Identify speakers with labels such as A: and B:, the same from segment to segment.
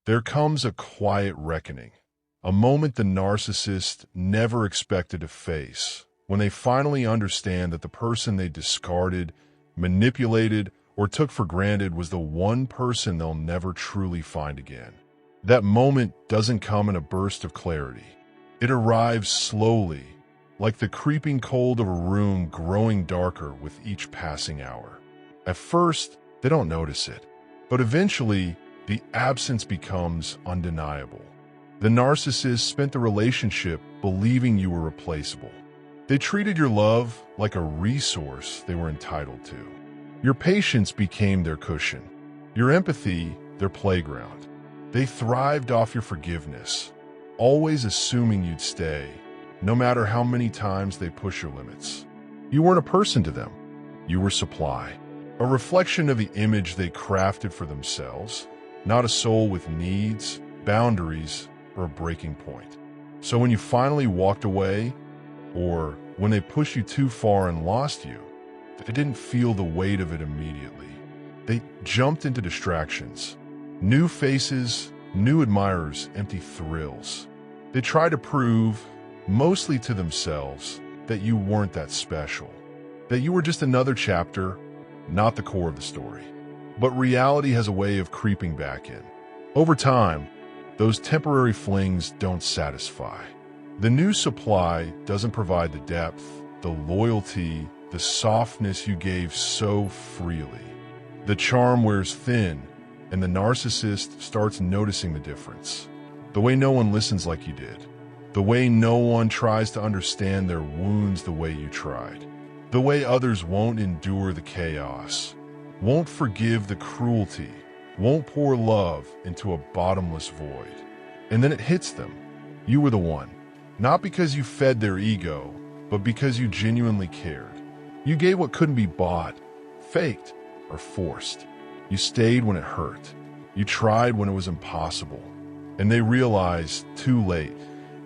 A: There comes a quiet reckoning, a moment the narcissist never expected to face, when they finally understand that the person they discarded, manipulated, or took for granted was the one person they'll never truly find again. That moment doesn't come in a burst of clarity. It arrives slowly, like the creeping cold of a room growing darker with each passing hour. At first, they don't notice it, but eventually, the absence becomes undeniable. The narcissist spent the relationship believing you were replaceable. They treated your love like a resource they were entitled to. Your patience became their cushion, your empathy their playground. They thrived off your forgiveness, always assuming you'd stay, no matter how many times they push your limits. You weren't a person to them. You were supply, a reflection of the image they crafted for themselves, not a soul with needs, boundaries, or a breaking point. So when you finally walked away, or when they pushed you too far and lost you, they didn't feel the weight of it immediately. They jumped into distractions. New faces, new admirers, empty thrills. They tried to prove, mostly to themselves, that you weren't that special, that you were just another chapter, not the core of the story. But reality has a way of creeping back in. Over time, those temporary flings don't satisfy. The new supply doesn't provide the depth, the loyalty, the softness you gave so freely. The charm wears thin, and the narcissist starts noticing the difference. The way no one listens like you did. The way no one tries to understand their wounds the way you tried. The way others won't endure the chaos, won't forgive the cruelty, won't pour love into a bottomless void. And then it hits them. You were the one. Not because you fed their ego, but because you genuinely cared. You gave what couldn't be bought, faked, or forced. You stayed when it hurt. You tried when it was impossible. And they realized, too late,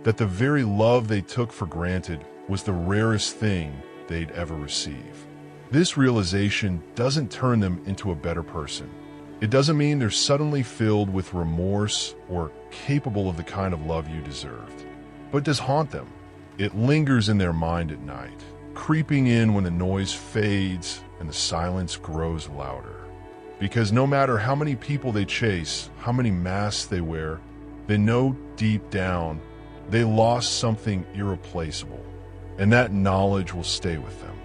A: that the very love they took for granted was the rarest thing they'd ever receive. This realization doesn't turn them into a better person. It doesn't mean they're suddenly filled with remorse or capable of the kind of love you deserved. But it does haunt them. It lingers in their mind at night, creeping in when the noise fades and the silence grows louder. Because no matter how many people they chase, how many masks they wear, they know deep down they lost something irreplaceable. And that knowledge will stay with them.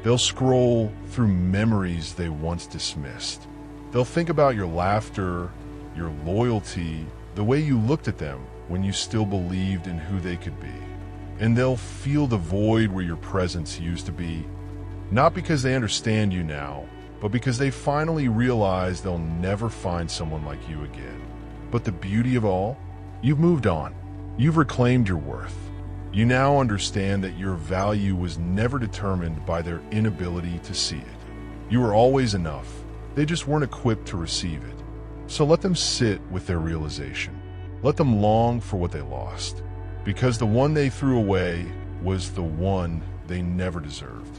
A: They'll scroll through memories they once dismissed. They'll think about your laughter, your loyalty, the way you looked at them when you still believed in who they could be. And they'll feel the void where your presence used to be, not because they understand you now, but because they finally realize they'll never find someone like you again. But the beauty of all, you've moved on. You've reclaimed your worth. You now understand that your value was never determined by their inability to see it. You were always enough. They just weren't equipped to receive it. So let them sit with their realization. Let them long for what they lost, because the one they threw away was the one they never deserved.